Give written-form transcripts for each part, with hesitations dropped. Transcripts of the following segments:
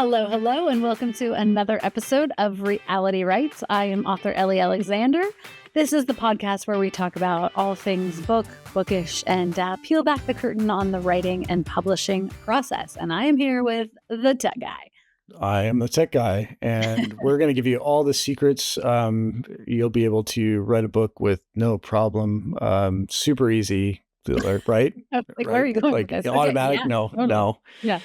Hello, hello, and welcome to another episode of Reality Rights. I am author Ellie Alexander. This is the podcast where we talk about all things bookish, and peel back the curtain on the writing and publishing process. And I am here with the tech guy. I am the tech guy, and we're going to give you all the secrets. You'll be able to write a book with no problem. Super easy, right? Like, where are you going with this? Automatic? Okay, yeah. No. Yeah.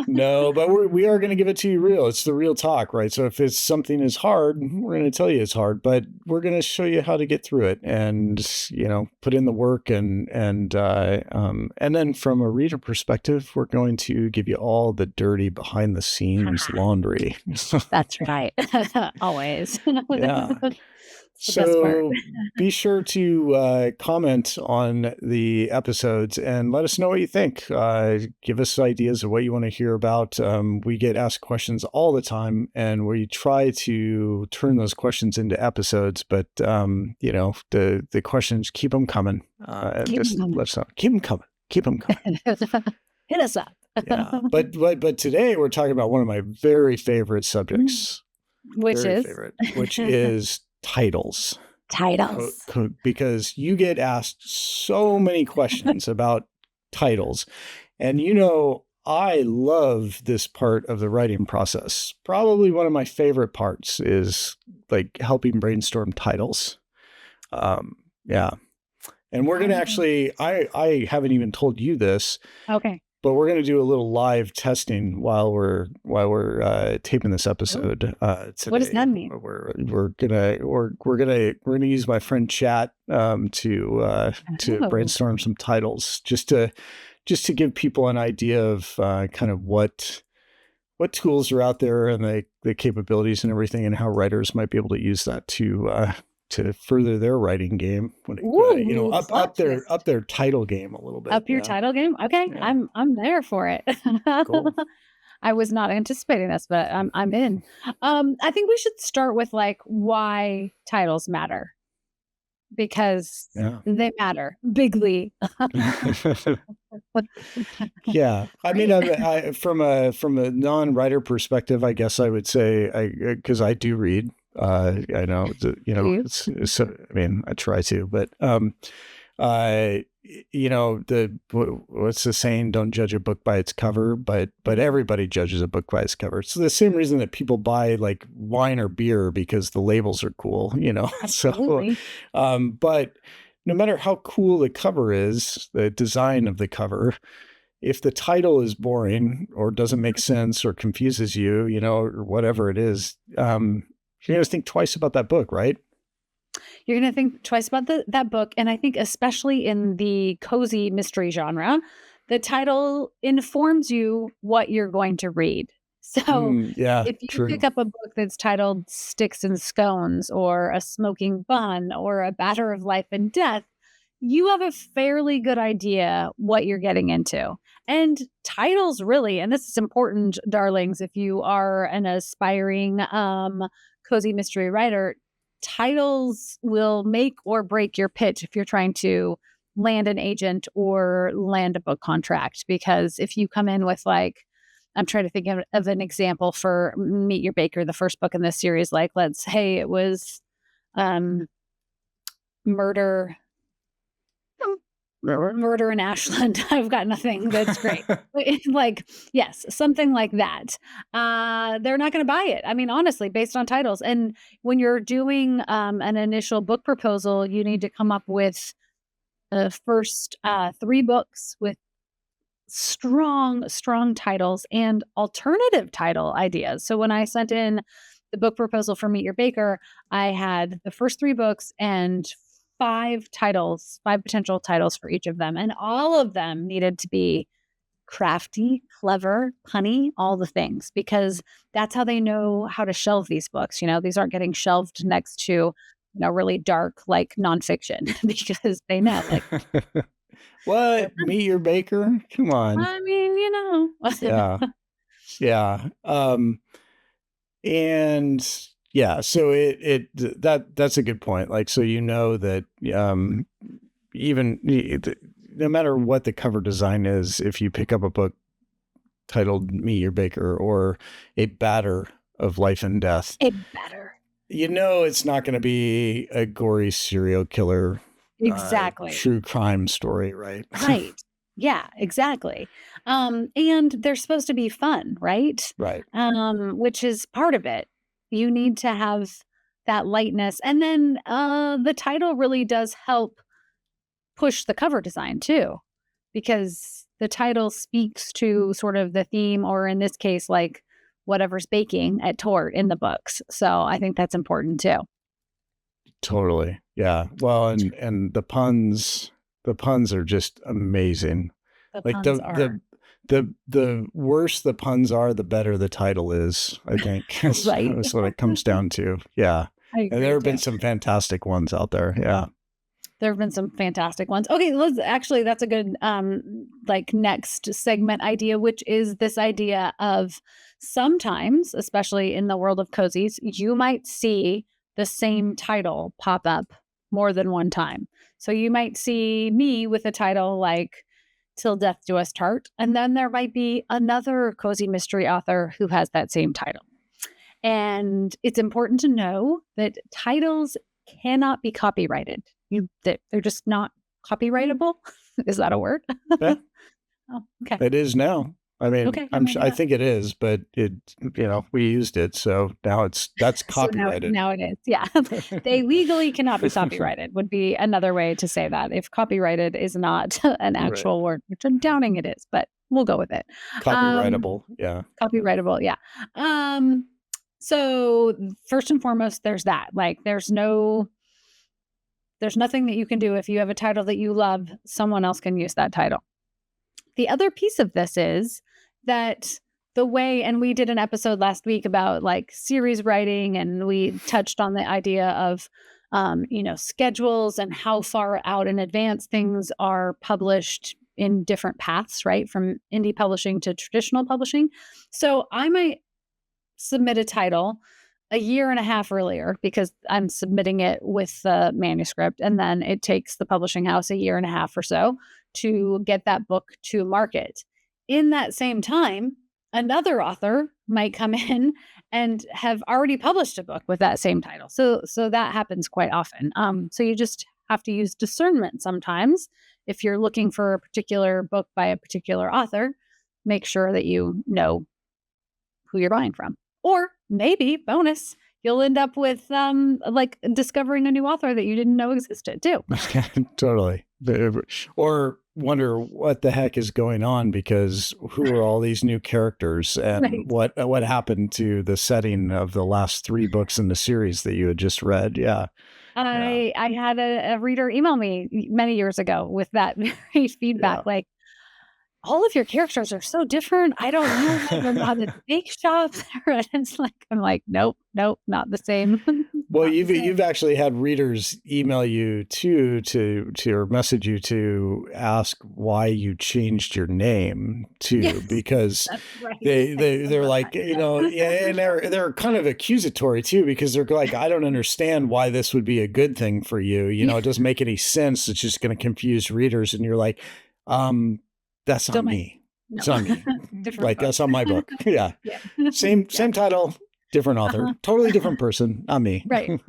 No, but we are going to give it to you real. It's the real talk, right? So if it's something is hard, we're going to tell you it's hard, but we're going to show you how to get through it and, put in the work and then from a reader perspective, we're going to give you all the dirty behind the scenes laundry. That's right. Always. Yeah. So be sure to comment on the episodes and let us know what you think. Give us ideas of what you want to hear about. We get asked questions all the time, and we try to turn those questions into episodes. But the questions, keep them coming. Let us know. Keep them coming. Keep them coming. Hit us up. Yeah. But today we're talking about one of my very favorite subjects, which is titles. Because you get asked so many questions about titles. And I love this part of the writing process. Probably one of my favorite parts is like helping brainstorm titles. Yeah. And we're going to actually, I haven't even told you this. Okay. But we're going to do a little live testing while we're taping this episode today. What does that mean? We're gonna use my friend Chat to brainstorm some titles just to give people an idea of kind of what tools are out there and the capabilities and everything, and how writers might be able to use that to further their writing game, up their title game a little bit. Up your title game? Okay, yeah. I'm there for it. Cool. I was not anticipating this, but I'm in. I think we should start with why titles matter, because they matter bigly. Yeah, I mean, I from a non-writer perspective, I guess I would say because I do read. I know, I mean, I try to, but, what's the saying? Don't judge a book by its cover, but everybody judges a book by its cover. It's the same reason that people buy like wine or beer, because the labels are cool, Absolutely. So, but no matter how cool the cover is, the design of the cover, if the title is boring or doesn't make sense or confuses you, or whatever it is, you're going to think twice about that book, right? You're going to think twice about that book. And I think especially in the cozy mystery genre, the title informs you what you're going to read. So if you pick up a book that's titled Sticks and Scones or A Smoking Bun or A Matter of Life and Death, you have a fairly good idea what you're getting into. And titles really, and this is important, darlings, if you are an aspiring cozy mystery writer, titles will make or break your pitch if you're trying to land an agent or land a book contract. Because if you come in with I'm trying to think of an example for Meet Your Baker, the first book in this series, let's say it was Murder in Ashland. I've got nothing. That's great. Yes, something like that. They're not going to buy it. I mean, honestly, based on titles. And when you're doing an initial book proposal, you need to come up with the first 3 books with strong titles and alternative title ideas. So when I sent in the book proposal for Meet Your Baker, I had the first 3 books and 5 potential titles for each of them. And all of them needed to be crafty, clever, punny, all the things, because that's how they know how to shelve these books. These aren't getting shelved next to, really dark, nonfiction, because they know, what? Meet Your Baker? Come on. I mean, Yeah. Yeah. And yeah, so that's a good point. So that even no matter what the cover design is, if you pick up a book titled Me, Your Baker, or A Batter of Life and Death. A batter. You know, it's not going to be a gory serial killer, exactly, true crime story, right? Right. Yeah, exactly. And they're supposed to be fun, right? Right. Which is part of it. You need to have that lightness. And then the title really does help push the cover design too, because the title speaks to sort of the theme, or in this case, like whatever's baking at Tort in the books. So I think that's important too. Totally. Yeah. Well, and the puns are just amazing. The worse the puns are, the better the title is, I think. Right. That's what it comes down to. Yeah. And there have been some fantastic ones out there. Yeah. There have been some fantastic ones. Okay, that's a good like next segment idea, which is this idea of sometimes, especially in the world of cozies, you might see the same title pop up more than one time. So you might see me with a title like Till Death Do Us Part, and then there might be another cozy mystery author who has that same title. And it's important to know that titles cannot be copyrighted. They're just not copyrightable. Is that a word? Yeah. Oh, okay. It is now. I mean, okay, I think it is, but we used it, so now that's copyrighted. So now it is. Yeah, they legally cannot be copyrighted. Would be another way to say that. If copyrighted is not an actual word, which I'm doubting it is, but we'll go with it. Copyrightable. Yeah. Copyrightable. Yeah. So first and foremost, there's that. Like, there's nothing that you can do if you have a title that you love. Someone else can use that title. The other piece of this is that the way, and we did an episode last week about like series writing, and we touched on the idea of, schedules and how far out in advance things are published in different paths, right? From indie publishing to traditional publishing. So I might submit a title a year and a half earlier because I'm submitting it with the manuscript, and then it takes the publishing house a year and a half or so to get that book to market. In that same time, another author might come in and have already published a book with that same title. So that happens quite often. So you just have to use discernment sometimes. If you're looking for a particular book by a particular author, make sure that you know who you're buying from. Or maybe, bonus, you'll end up with like discovering a new author that you didn't know existed too. Totally. Or wonder what the heck is going on, because who are all these new characters, and what happened to the setting of the last 3 books in the series that you had just read? Yeah. I had a reader email me many years ago with that very feedback, like, all of your characters are so different. I don't know whether or not it's bake shop. It's like, I'm like, nope, not the same. Well, you've actually had readers email you too, or message you to ask why you changed your name too, because they're like, and they're kind of accusatory too, because they're like, I don't understand why this would be a good thing for you. It doesn't make any sense. It's just going to confuse readers. And you're like, that's on me. No. It's on me. Like, that's on my book. Yeah. Same title, different author, totally different person, not me. Right.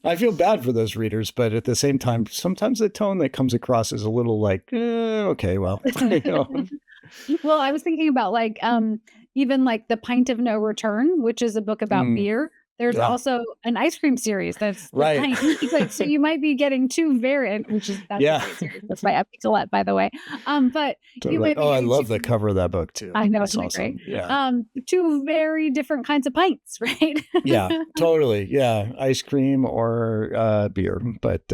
I feel bad for those readers, but at the same time, sometimes the tone that comes across is a little like, okay, well. Well, I was thinking about like, even like The Pint of No Return, which is a book about beer. There's also an ice cream series that's right. So you might be getting 2 variant, which is that's a great series. That's by Gillette, by the way. But you might be I love the cover of that book too. I know, it's awesome. Great. Yeah. 2 very different kinds of pints, right? Yeah, totally. Yeah, ice cream or beer, but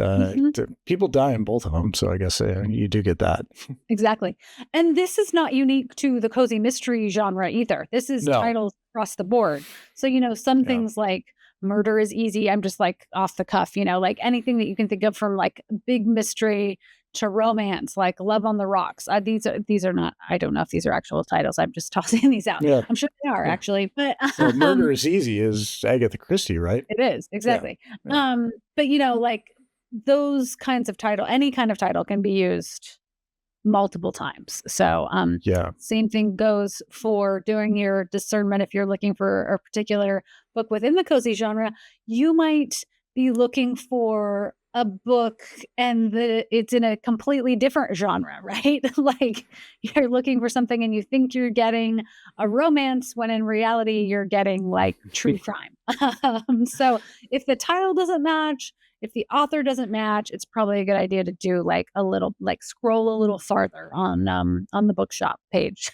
people die in both of them, so I guess you do get that. Exactly. And this is not unique to the cozy mystery genre either. This is titles across the board. So, some things like Murder is Easy, I'm just like off the cuff, like anything that you can think of from like big mystery to romance, like Love on the Rocks. These are not, I don't know if these are actual titles. I'm just tossing these out. Yeah. I'm sure they are actually, but Murder is Easy is Agatha Christie, right? It is, exactly. But like those kinds of title, any kind of title can be used multiple times. So same thing goes for doing your discernment. If you're looking for a particular book within the cozy genre, you might be looking for a book and it's in a completely different genre, right? Like you're looking for something and you think you're getting a romance when in reality you're getting like true crime. So if the title doesn't match, if the author doesn't match, it's probably a good idea to do like a little, like scroll a little farther on the bookshop page.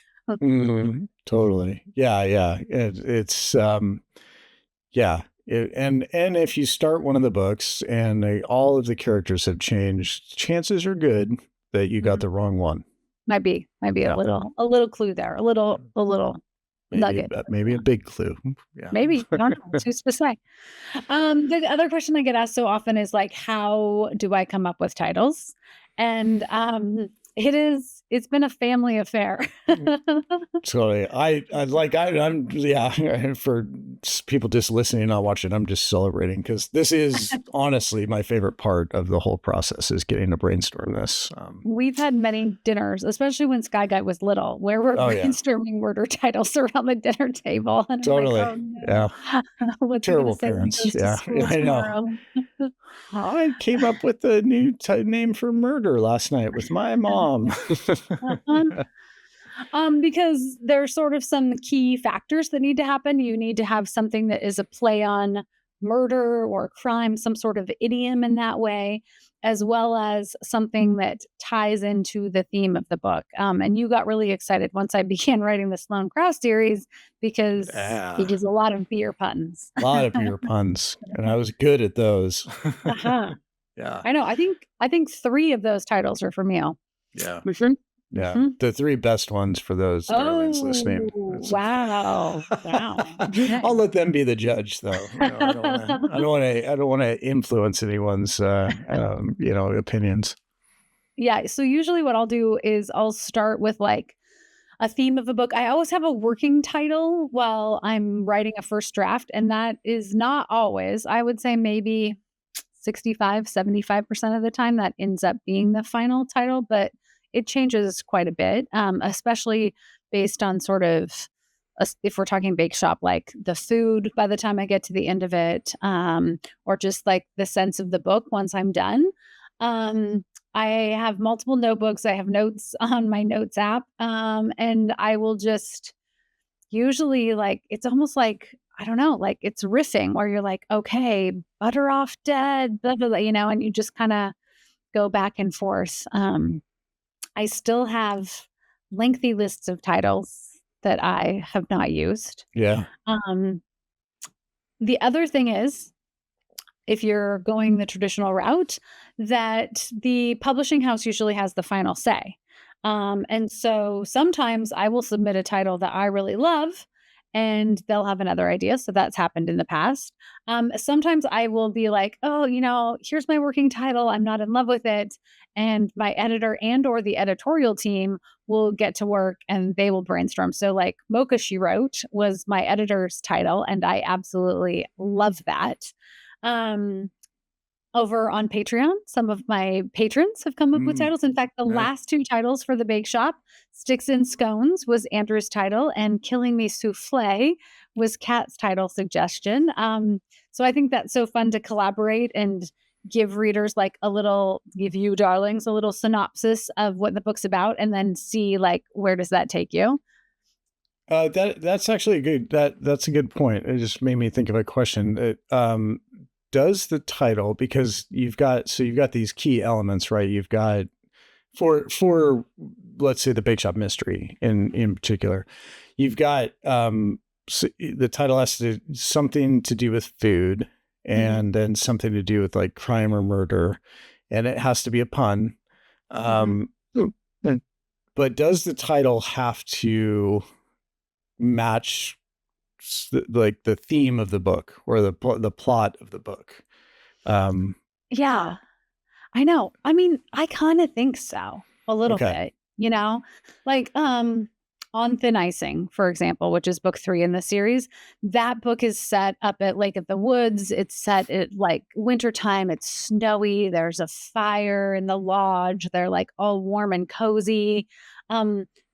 Totally. Yeah. It's yeah. And if you start one of the books and all of the characters have changed, chances are good that you got the wrong one. Might be a little clue there, a little nugget. Maybe a big clue. Yeah. Maybe. I don't know. Who's to say? The other question I get asked so often is like, how do I come up with titles? And it's been a family affair. Totally. I'm for people just listening, not watching, I'm just celebrating because this is honestly my favorite part of the whole process is getting to brainstorm this. We've had many dinners, especially when Sky Guy was little, where we're brainstorming murder titles around the dinner table. And totally. I'm like, oh, no. What's terrible parents. Yeah, I know. I came up with a new name for murder last night with my mom. Because there's sort of some key factors that need to happen. You need to have something that is a play on murder or crime, some sort of idiom in that way, as well as something that ties into the theme of the book. And you got really excited once I began writing the Sloane Krause series because it was a lot of beer puns. A lot of beer puns. And I was good at those. Yeah. I know. I think 3 of those titles are from you. Yeah. Yeah, the 3 best ones for those darlings listening. Wow! I'll let them be the judge, though. I don't want to influence anyone's, opinions. Yeah. So usually, what I'll do is I'll start with like a theme of a book. I always have a working title while I'm writing a first draft, and that is not always. I would say maybe 65-75% of the time that ends up being the final title, but it changes quite a bit, especially based on sort of, if we're talking bake shop, like the food by the time I get to the end of it, or just like the sense of the book once I'm done. I have multiple notebooks. I have notes on my notes app, and I will just usually like, it's almost like, I don't know, like it's riffing where you're like, okay, butter off dead, blah, blah, blah, and you just kind of go back and forth. I still have lengthy lists of titles that I have not used. Yeah. The other thing is, if you're going the traditional route, that the publishing house usually has the final say. And so sometimes I will submit a title that I really love and they'll have another idea. So that's happened in the past. Sometimes I will be like, oh, here's my working title. I'm not in love with it. And my editor and or the editorial team will get to work and they will brainstorm. So like Mocha She Wrote was my editor's title, and I absolutely love that. Over on Patreon, some of my patrons have come up with titles. In fact, the last 2 titles for the Bake Shop, Sticks and Scones was Andrew's title, and Killing Me Souffle was Kat's title suggestion. So I think that's so fun to collaborate and give readers give you darlings a little synopsis of what the book's about, and then see like, where does that take you? That's actually that's a good point. It just made me think of a question. Does the title, because you've got these key elements, right? You've got for let's say the Bake Shop mystery in particular, you've got the title has to something to do with food, and then something to do with like crime or murder, and it has to be a pun. But does the title have to match like the theme of the book or the plot of the book? Yeah, I know. I mean, I kind of think so a little bit, like, On Thin Icing, for example, which is book 3 in the series, that book is set up at Lake of the Woods. It's set at like wintertime. It's snowy. There's a fire in the lodge. They're like all warm and cozy.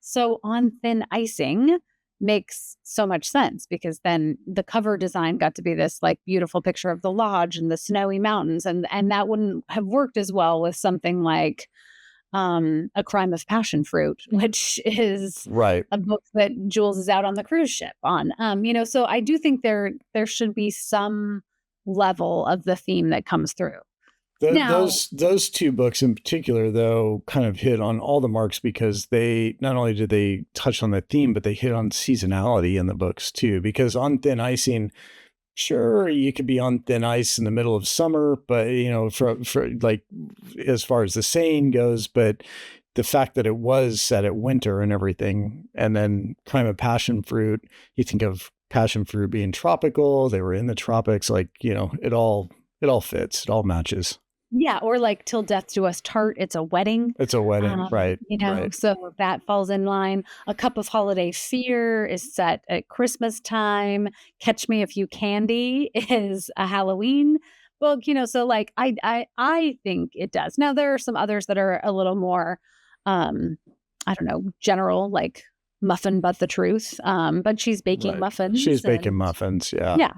So On Thin Icing makes so much sense because then the cover design got to be this like beautiful picture of the lodge and the snowy mountains. And that wouldn't have worked as well with something like A Crime of Passion Fruit, which is a book that Jules is out on the cruise ship on. So I do think there should be some level of the theme that comes through. Those two books in particular, though, kind of hit on all the marks because they not only did they touch on the theme, but they hit on seasonality in the books too. Because On Thin Icing, sure, you could be on thin ice in the middle of summer, but for like as far as the saying goes, but the fact that it was set at winter and everything, and then Crime of Passion Fruit, you think of passion fruit being tropical. They were in the tropics, like it all fits, it all matches. Yeah, or like Till Death Do Us Part, it's a wedding. It's a wedding, right. So that falls in line. A Cup of Holiday Fear is set at Christmas time. Catch Me If You Candy is a Halloween book, so like I think it does. Now there are some others that are a little more I don't know, general, like Muffin But the Truth. But she's baking muffins. She's baking muffins, yeah. Yeah.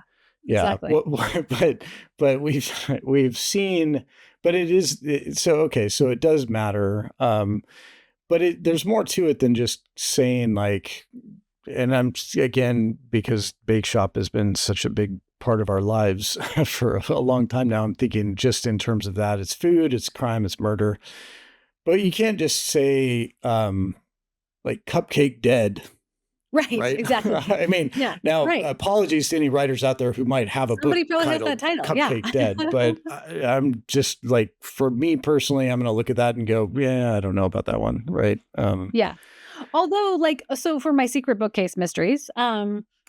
Yeah, exactly. but we've seen, but it is so okay. So it does matter, but there's more to it than just saying like. And I'm again because Bake Shop has been such a big part of our lives for a long time now. I'm thinking just in terms of that, it's food, it's crime, it's murder, but you can't just say like Cupcake Dead. Right, exactly. I mean, apologies to any writers out there who might have a book titled Cupcake Dead, but I'm just like, for me personally, I'm going to look at that and go, yeah, I don't know about that one. Right. Yeah. Although so for my secret bookcase mysteries,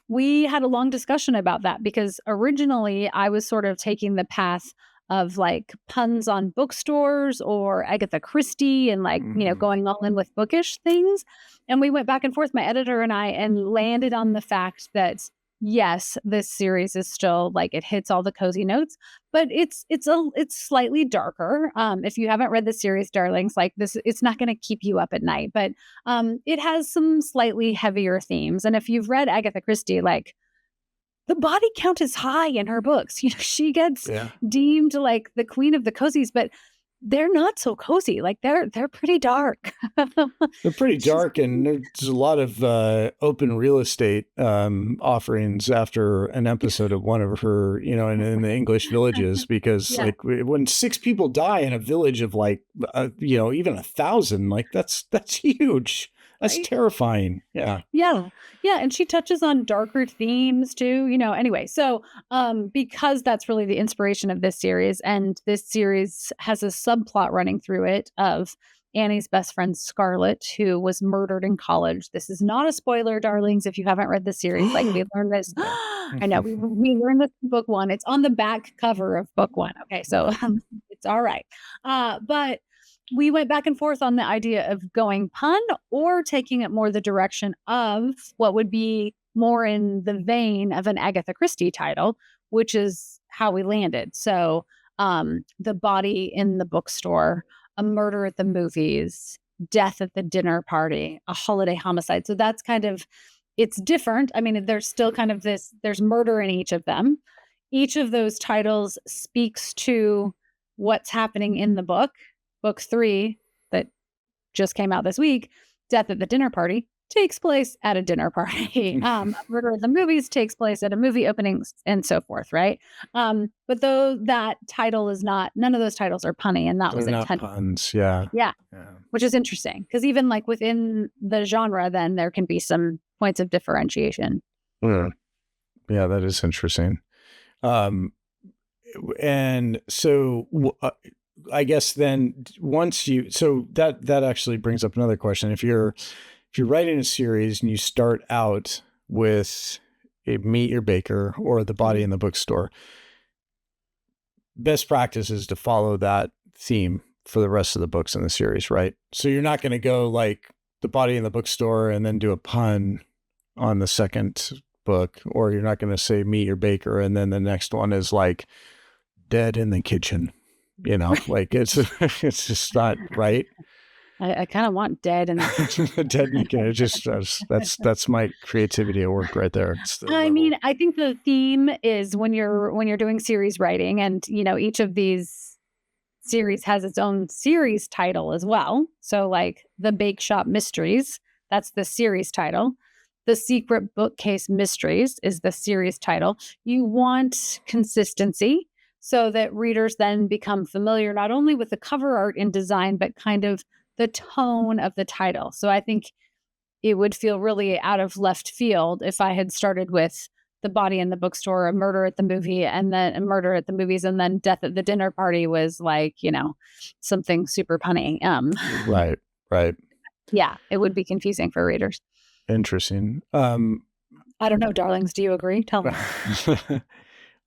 we had a long discussion about that because originally I was sort of taking the path of like puns on bookstores or Agatha Christie and like, going all in with bookish things. And we went back and forth, my editor and I, and landed on the fact that yes, this series is still like it hits all the cozy notes, but it's slightly darker. If you haven't read the series, darlings, like this, it's not going to keep you up at night, but it has some slightly heavier themes. And if you've read Agatha Christie, like the body count is high in her books. She gets deemed like the queen of the cozies, but they're not so cozy. Like they're pretty dark. They're pretty dark, and there's a lot of open real estate offerings after an episode of one of her, in the English villages, because like when 6 people die in a village of like, even 1,000, like that's huge. That's terrifying. Yeah. Yeah. Yeah. And she touches on darker themes too, anyway. So because that's really the inspiration of this series, and this series has a subplot running through it of Annie's best friend Scarlett, who was murdered in college. This is not a spoiler, darlings, if you haven't read the series. Like we learned this. I know we learned this in book 1. It's on the back cover of book 1. Okay. So it's all right. But we went back and forth on the idea of going pun or taking it more the direction of what would be more in the vein of an Agatha Christie title, which is how we landed. So The Body in the Bookstore, A Murder at the Movies, Death at the Dinner Party, A Holiday Homicide. So that's kind of, it's different. I mean, there's still kind of there's murder in each of them. Each of those titles speaks to what's happening in the book. Book 3 that just came out this week, Death at the Dinner Party, takes place at a dinner party. Murder at the Movies takes place at a movie opening and so forth, right? But though that title is not, none of those titles are punny, and that was intended. Puns, yeah. Which is interesting because even like within the genre, then there can be some points of differentiation. Yeah, that is interesting. And so I guess then that actually brings up another question. If you're writing a series and you start out with a Meet Your Baker or The Body in the Bookstore, best practice is to follow that theme for the rest of the books in the series, right? So you're not going to go like The Body in the Bookstore and then do a pun on the second book, or you're not going to say Meet Your Baker and then the next one is like Dead in the Kitchen. Like it's just not right. I kind of want dead in the kitchen. Dead in the kitchen. It just that's my creativity at work right there. I mean, I think the theme is when you're doing series writing, and each of these series has its own series title as well. So like the Bake Shop Mysteries, that's the series title. The Secret Bookcase Mysteries is the series title. You want consistency so that readers then become familiar not only with the cover art and design, but kind of the tone of the title. So I think it would feel really out of left field if I had started with The Body in the Bookstore, A Murder at the Movie, and then A Murder at the Movies, and then Death at the Dinner Party was like, something super punny. Right. Yeah, it would be confusing for readers. Interesting. I don't know, darlings. Do you agree? Tell me.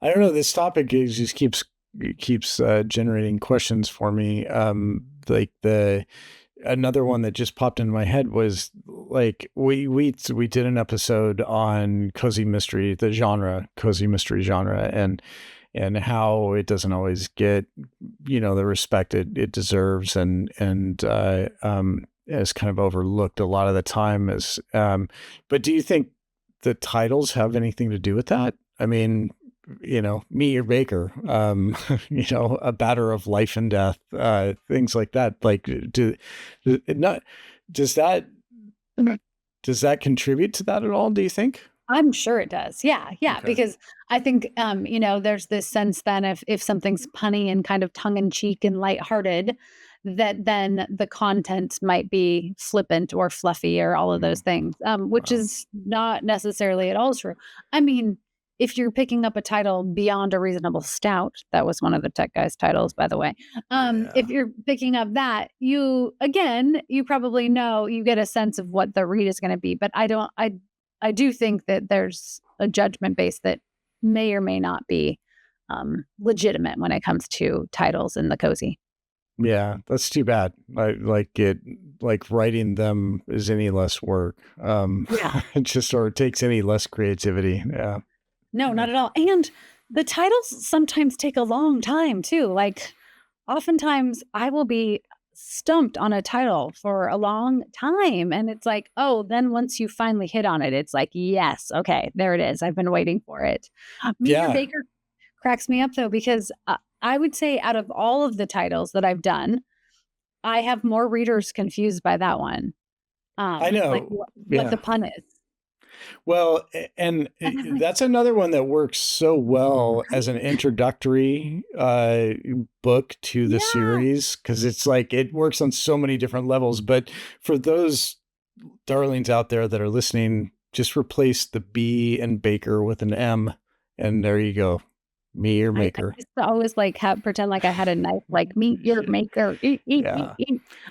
I don't know. This topic just keeps generating questions for me. Like another one that just popped into my head was like we did an episode on cozy mystery, the cozy mystery genre, and how it doesn't always get the respect it deserves, and is kind of overlooked a lot of the time. But do you think the titles have anything to do with that? I mean, Meet Your Baker, A Batter of Life and Death, things like that. Like, does that contribute to that at all? Do you think? I'm sure it does. Yeah. Okay. Because I think, there's this sense then if something's punny and kind of tongue in cheek and lighthearted, that then the content might be flippant or fluffy or all of those things, which is not necessarily at all true. I mean, if you're picking up a title Beyond a Reasonable Stout, that was one of the Tech Guys titles, by the way. If you're picking up that, you probably know, you get a sense of what the read is going to be. But I do think that there's a judgment base that may or may not be legitimate when it comes to titles in the cozy. Yeah, that's too bad. Like writing them is any less work. Or it takes any less creativity. Yeah. No, not at all. And the titles sometimes take a long time too. Like oftentimes I will be stumped on a title for a long time. And it's like, oh, then once you finally hit on it, it's like, yes, okay, there it is. I've been waiting for it. Meet Your Baker cracks me up though, because I would say out of all of the titles that I've done, I have more readers confused by that one. I know like what the pun is. Well, and that's another one that works so well as an introductory book to the series, because it's like it works on so many different levels. But for those darlings out there that are listening, just replace the B and Baker with an M, and there you go. Meet Your Maker. I used to always pretend like I had a knife, like Meet Your Maker. Yeah.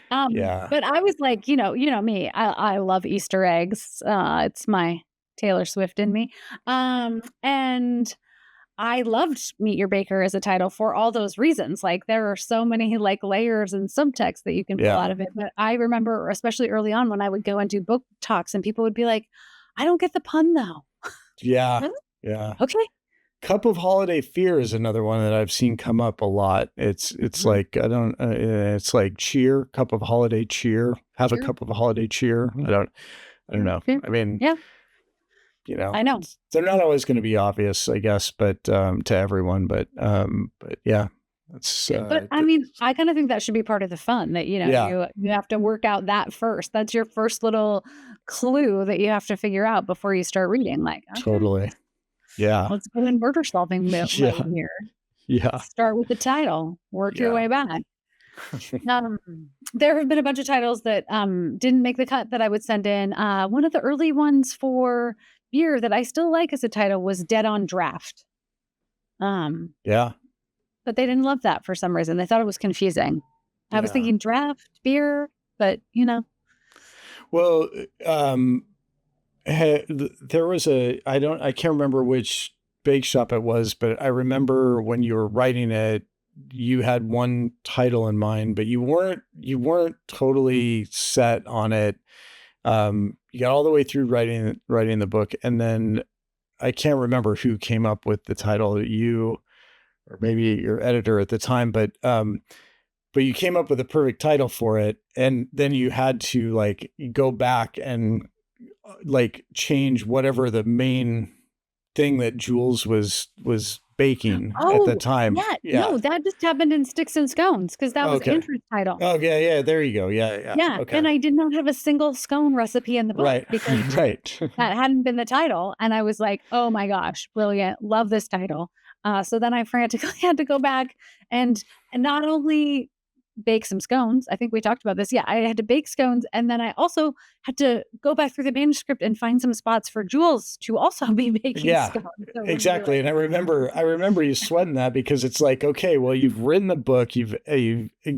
But I was like, me, I love Easter eggs. It's my Taylor Swift in me. And I loved Meet Your Baker as a title for all those reasons. Like there are so many like layers and subtext that you can pull out of it. But I remember, especially early on, when I would go and do book talks and people would be like, I don't get the pun though. Yeah. Really? Yeah. Okay. Cup of Holiday Fear is another one that I've seen come up a lot. It's like, it's like cheer, cup of holiday cheer, have a cup of holiday cheer. I don't know. I mean, I know they're not always going to be obvious, I guess, but to everyone, but yeah. But I mean, I kind of think that should be part of the fun, that, you have to work out that first. That's your first little clue that you have to figure out before you start reading. Like, okay, totally. Yeah. Let's go in murder solving mode here. Yeah. Start with the title, work your way back. There have been a bunch of titles that didn't make the cut that I would send in. One of the early ones for beer that I still like as a title was Dead on Draft. Yeah. But they didn't love that for some reason. They thought it was confusing. I was thinking draft, beer, but Well, there was I can't remember which bake shop it was, but I remember when you were writing it, you had one title in mind, but you weren't totally set on it. You got all the way through writing the book, and then I can't remember who came up with the title, you or maybe your editor at the time, but you came up with a perfect title for it, and then you had to like go back and like change whatever the main thing that Jules was baking at the time. Yeah. No, that just happened in Sticks and Scones because that was Andrew's title. Oh yeah, there you go. Yeah. Okay. And I did not have a single scone recipe in the book because that hadn't been the title. And I was like, oh my gosh, brilliant. Love this title. So then I frantically had to go back and not only bake some scones. I think we talked about this. Yeah, I had to bake scones. And then I also had to go back through the manuscript and find some spots for Jules to also be baking scones. So exactly. And I remember you sweating that because it's like, okay, well, you've written the book, you've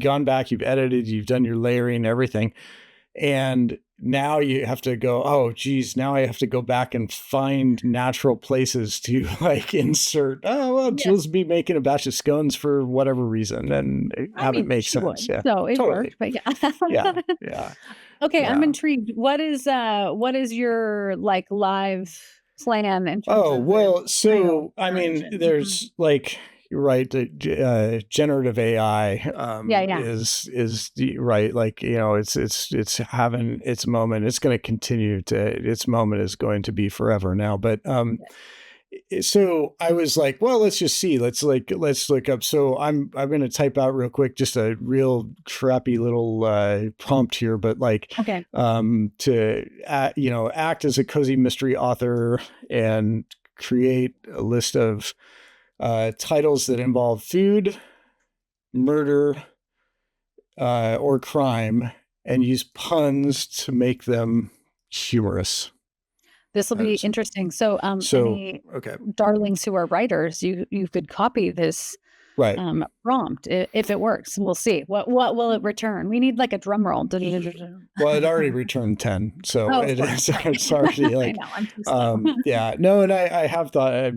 gone back, you've edited, you've done your layering, everything. And now you have to go, oh, geez, now I have to go back and find natural places to like insert. Oh, well, Jules be making a batch of scones for whatever reason and have it make sense. Yeah. So it worked, but yeah. Okay. I'm intrigued. What is your like live plan? In terms so I mean, there's like, right, the generative AI is right, like, you know, it's having its moment. It's going to continue to, its moment is going to be forever now, but so I was like, well, let's just see, let's look up. So I'm going to type out real quick just a real crappy little prompt here, but like to act as a cozy mystery author and create a list of titles that involve food, murder, or crime, and use puns to make them humorous. This will be interesting. So, any darlings who are writers, you could copy this prompt if it works. We'll see. What will it return? We need like a drum roll. Well, it already returned 10, so it's already like, I know, I'm too slow. No, and I have thought I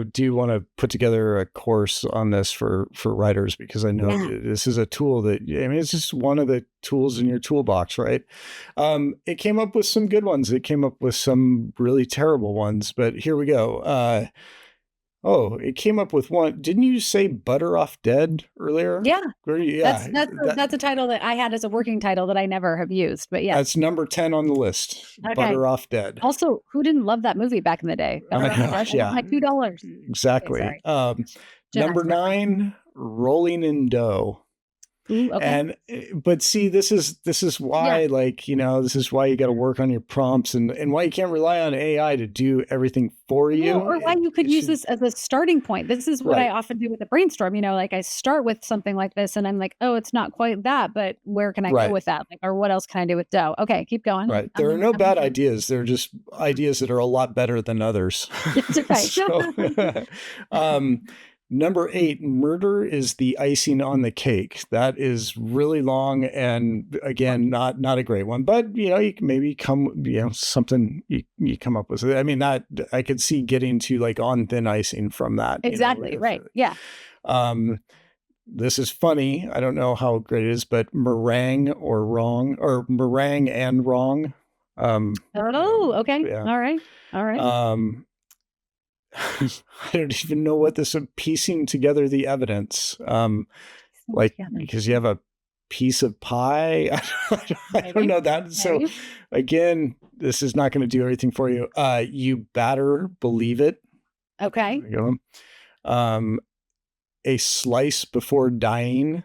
do want to put together a course on this for writers, because I know this is a tool that, I mean, it's just one of the tools in your toolbox, right? It came up with some good ones. It came up with some really terrible ones, but here we go. It came up with one. Didn't you say Butter Off Dead earlier? Yeah. That's a title that I had as a working title that I never have used, but yeah. That's number 10 on the list. Okay. Butter Off Dead. Also, who didn't love that movie back in the day? Like $2. Exactly. Okay, number 9, Rolling in Dough. Ooh, okay. But see, this is why, like, you know, this is why you got to work on your prompts and why you can't rely on AI to do everything for you. Or why you could use this as a starting point. This is what I often do with the brainstorm. You know, like I start with something like this and I'm like, oh, it's not quite that, but where can I go with that? Like, or what else can I do with dough? Okay, keep going. Right. There are no bad ideas. They're just ideas that are a lot better than others. That's right. Number 8, Murder is the Icing on the Cake. That is really long and, again, not a great one. But, you know, you can maybe something you come up with. I mean, that I could see getting to like On Thin Icing from that. Exactly, right. Yeah. This is funny. I don't know how great it is, but Meringue and Wrong. Okay. Yeah. All right. I don't even know what this is. Piecing together the evidence, because you have a piece of pie. I don't know that. Maybe. So again, this is not going to do everything for you. You better believe it. Okay. There you go. A Slice Before Dying.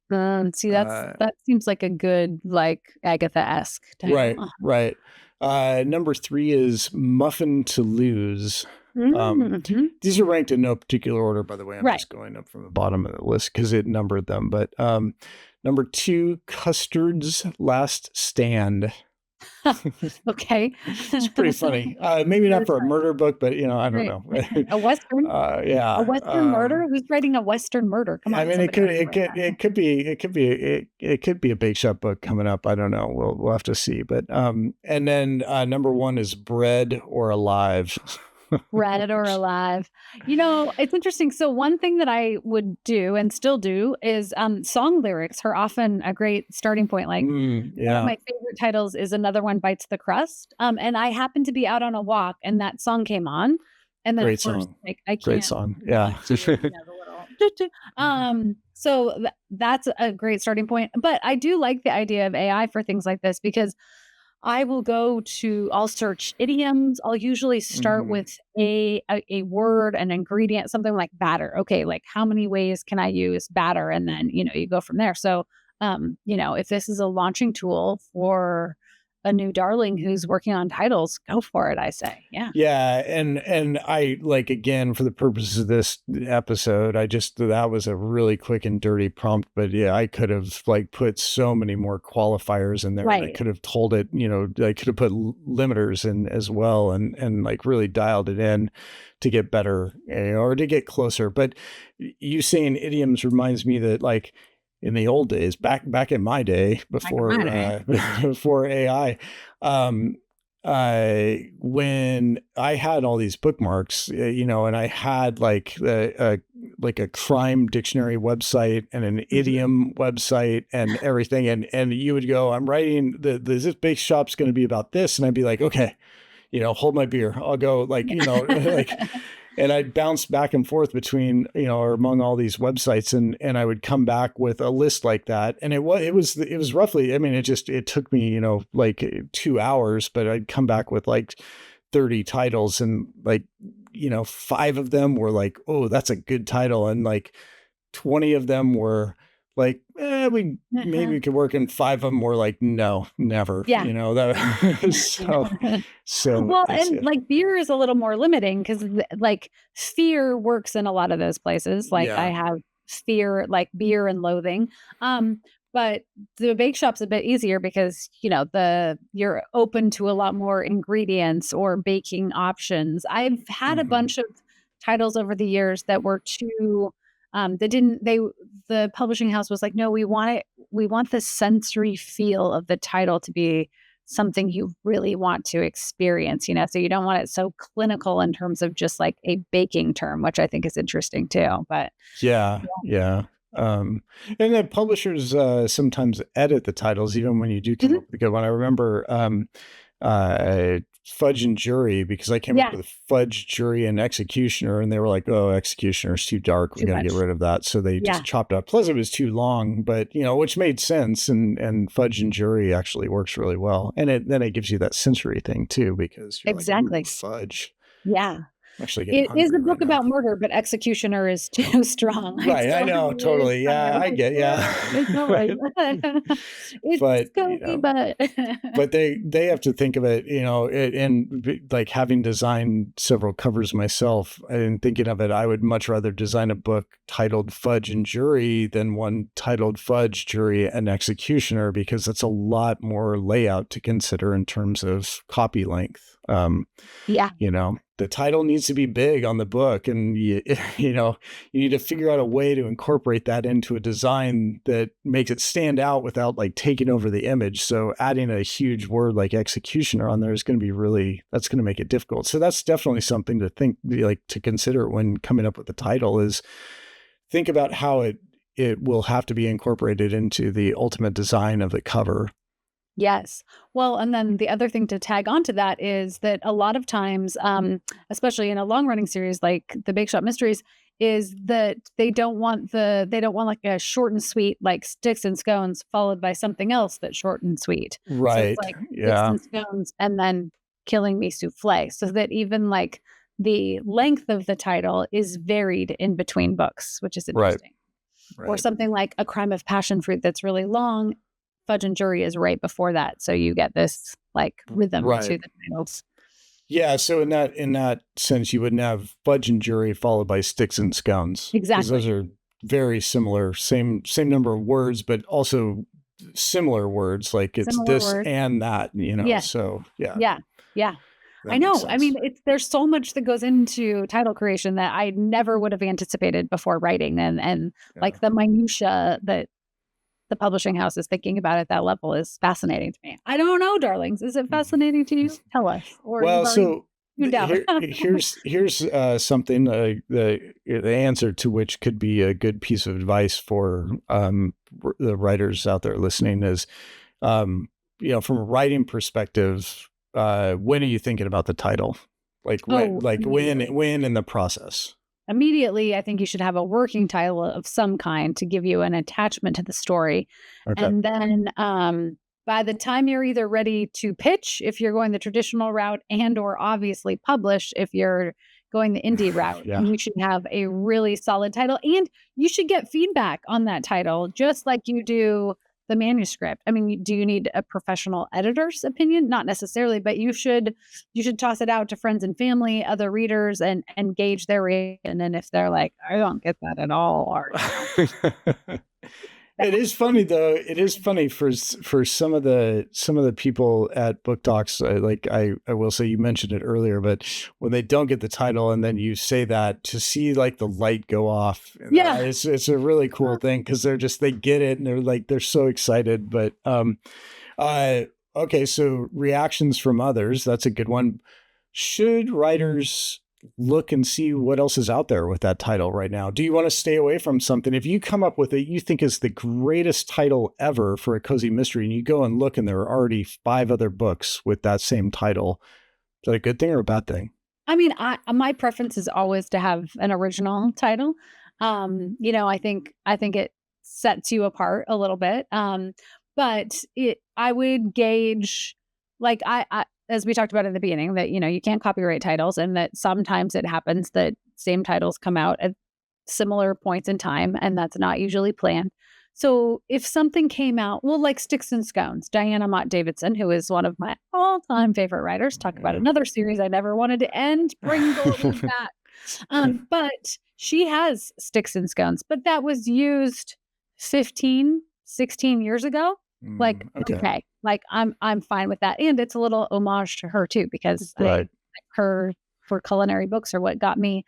See, that seems like a good, like Agatha-esque title. Right. Number 3 is Muffin to Lose. These are ranked in no particular order, by the way. I'm just going up from the bottom of the list because it numbered them. But number 2, Custard's Last Stand. Okay. It's pretty funny. Maybe not for a murder book, but, you know, I don't know. A Western? Yeah. A Western murder? Who's writing a Western murder? Come on. I mean, it could be a bake shop book coming up. I don't know. We'll have to see. But and then number 1 is Bread or Alive. Red or alive. It's interesting. So one thing that I would do and still do is song lyrics are often a great starting point. Like one of my favorite titles is Another One Bites the Crust. And I happened to be out on a walk and that song came on. And then Great of course, song. like I can't. Great song. Yeah. So that's a great starting point. But I do like the idea of AI for things like this because I'll search idioms. I'll usually start with a word, an ingredient, something like batter. Okay, like how many ways can I use batter? And then, you go from there. So, if this is a launching tool for a new darling who's working on titles, go for it, I say. Yeah. Yeah. And I like, again, for the purposes of this episode, that was a really quick and dirty prompt, but yeah, I could have like put so many more qualifiers in there. Right. And I could have told it, I could have put limiters in as well and like really dialed it in to get better or to get closer. But you saying idioms reminds me that like, in the old days, back in my day, before before AI, when I had all these bookmarks, and I had like a crime dictionary website and an idiom website and everything, and you would go, I'm writing this bake shop's going to be about this, and I'd be like, okay, hold my beer, I'll go, like, like. And I'd bounce back and forth between, or among all these websites, and I would come back with a list like that. And it was roughly, I mean, it took me, like 2 hours, but I'd come back with like 30 titles, and like, 5 of them were like, oh, that's a good title. And like 20 of them were like, maybe we could work, and 5 of them were like, no, never. Yeah. So well, and like beer is a little more limiting because like fear works in a lot of those places. Like I have fear, like beer and loathing. But the bake shop's a bit easier because, you're open to a lot more ingredients or baking options. I've had a bunch of titles over the years that were too the publishing house was like, no, we want the sensory feel of the title to be something you really want to experience, so you don't want it so clinical in terms of just like a baking term, which I think is interesting too. But yeah. And then publishers sometimes edit the titles even when you do come up with a good one. I remember Fudge and Jury, because I came up with Fudge, Jury, and Executioner, and they were like, oh, Executioner's too dark, we got to get rid of that, so they just chopped up. Plus it was too long, but which made sense, and Fudge and Jury actually works really well, and then it gives you that sensory thing too, because you're exactly like, fudge. Actually, it is a book about murder, but Executioner is too strong. Right, I know, totally. Yeah, I get, it's but scary, but they have to think of it, and like, having designed several covers myself, and thinking of it, I would much rather design a book titled Fudge and Jury than one titled Fudge, Jury, and Executioner, because that's a lot more layout to consider in terms of copy length. The title needs to be big on the book, and you need to figure out a way to incorporate that into a design that makes it stand out without like taking over the image. So adding a huge word like executioner on there is going to be that's going to make it difficult. So that's definitely something to consider when coming up with the title, is think about how it will have to be incorporated into the ultimate design of the cover. Yes. Well, and then the other thing to tag onto that is that a lot of times, especially in a long running series like the Bake Shop Mysteries, is that they don't want like a short and sweet, like sticks and scones followed by something else that's short and sweet. Right. So it's like sticks and scones and then killing me souffle, so that even like the length of the title is varied in between books, which is interesting. Right. Or something like A Crime of Passion Fruit that's really long. Fudge and Jury is right before that, so you get this like rhythm to the titles. Yeah, so in that sense, you wouldn't have Fudge and Jury followed by Sticks and Scones. Exactly, those are very similar, same number of words, but also similar words. Like it's similar this words. And that, So yeah. I know. I mean, there's so much that goes into title creation that I never would have anticipated before writing, and like the minutia that the publishing house is thinking about at that level is fascinating to me. I don't know, darlings. Is it fascinating to you? Tell us. So here's something, the answer to which could be a good piece of advice for the writers out there listening is, from a writing perspective, when are you thinking about the title? When in the process? Immediately, I think you should have a working title of some kind to give you an attachment to the story. Okay. And then by the time you're either ready to pitch, if you're going the traditional route, and or obviously publish, if you're going the indie route, you should have a really solid title. And you should get feedback on that title, just like you do the manuscript. I mean, do you need a professional editor's opinion? Not necessarily, but you should toss it out to friends and family, other readers, and gauge their reaction. And if they're like, I don't get that at all, or It is funny though. It is funny for some of the people at book talks. I will say, you mentioned it earlier, but when they don't get the title and then you say that, to see like the light go off, it's a really cool thing, because they get it and they're so excited. But okay, so reactions from others, that's a good one. Should writers look and see what else is out there with that title right now? Do you want to stay away from something? If you come up with it, you think is the greatest title ever for a cozy mystery, and you go and look and there are already 5 other books with that same title, is that a good thing or a bad thing? I mean, my preference is always to have an original title. I think it sets you apart a little bit. But I would gauge, like as we talked about in the beginning, that, you can't copyright titles, and that sometimes it happens that same titles come out at similar points in time, and that's not usually planned. So if something came out, like Sticks and Scones, Diana Mott Davidson, who is one of my all-time favorite writers, talk about another series I never wanted to end, bring Golden back. But she has Sticks and Scones, but that was used 15, 16 years ago. Okay. Like I'm fine with that. And it's a little homage to her too, because her culinary books are what got me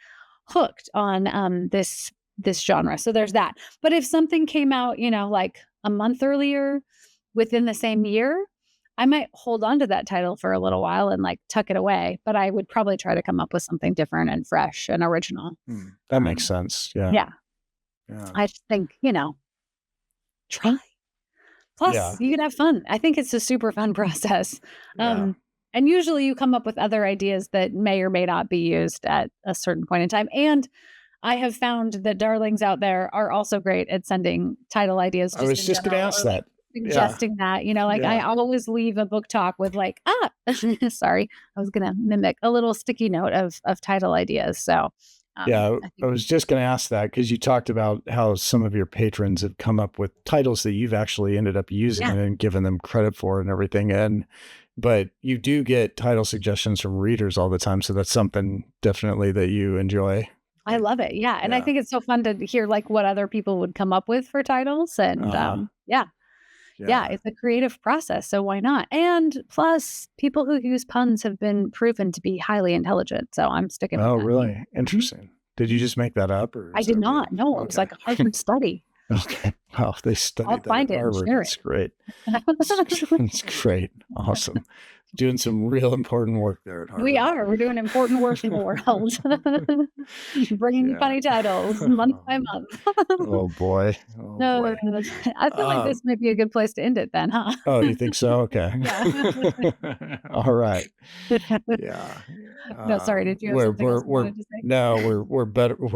hooked on this genre. So there's that. But if something came out, like a month earlier within the same year, I might hold on to that title for a little while and like tuck it away, but I would probably try to come up with something different and fresh and original. That makes sense. Yeah. I just think, try. Plus, you can have fun. I think it's a super fun process. And usually you come up with other ideas that may or may not be used at a certain point in time. And I have found that darlings out there are also great at sending title ideas. I was just going to ask that. Suggesting that, I always leave a book talk with sorry, I was going to mimic a little sticky note of title ideas. So I was just going to ask that, because you talked about how some of your patrons have come up with titles that you've actually ended up using and given them credit for and everything. But you do get title suggestions from readers all the time. So that's something definitely that you enjoy. I love it. Yeah. And I think it's so fun to hear like what other people would come up with for titles. And it's a creative process. So why not? And plus, people who use puns have been proven to be highly intelligent. So I'm sticking with that. Oh, really? Interesting. Did you just make that up? Or I did not. No, okay. It was like a Harvard study. Okay. Oh, they studied I'll find at Harvard. That's great. That's great. Awesome. Doing some real important work there at Harvard. We are. We're doing important work in the world. Bringing funny titles month by month. Oh, boy. Boy. I feel like this might be a good place to end it then, huh? Oh, you think so? Okay. All right. No, sorry. Did you have something else you wanted to say? No, we're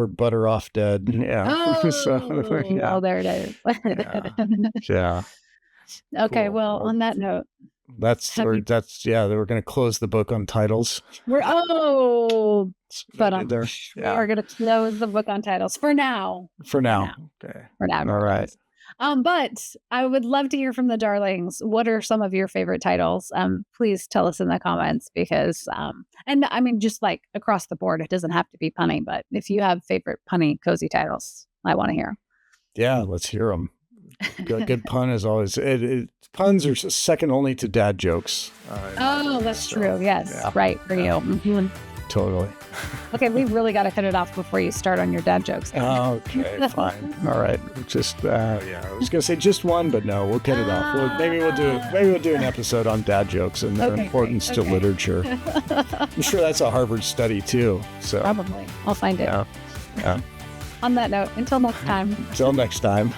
better off dead. Yeah. Oh, there it is. Okay. Cool. Well, on that note, we're going to close the book on titles. We are going to close the book on titles for now. Okay. For now. All right. But I would love to hear from the darlings. What are some of your favorite titles? Please tell us in the comments, because, and I mean, just like across the board, it doesn't have to be punny, but if you have favorite punny cozy titles, I want to hear. Yeah, let's hear them. Good pun is always puns are second only to dad jokes. That's true. Yes, right for you. Mm-hmm. totally. Okay, we really got to cut it off before you start on your dad jokes. Okay, fine. All right. Just I was gonna say just one, but no, we'll cut it off. Maybe we'll do an episode on dad jokes and their importance to literature. I'm sure that's a Harvard study too. So probably. I'll find it. Yeah. On that note, until next time. Until next time.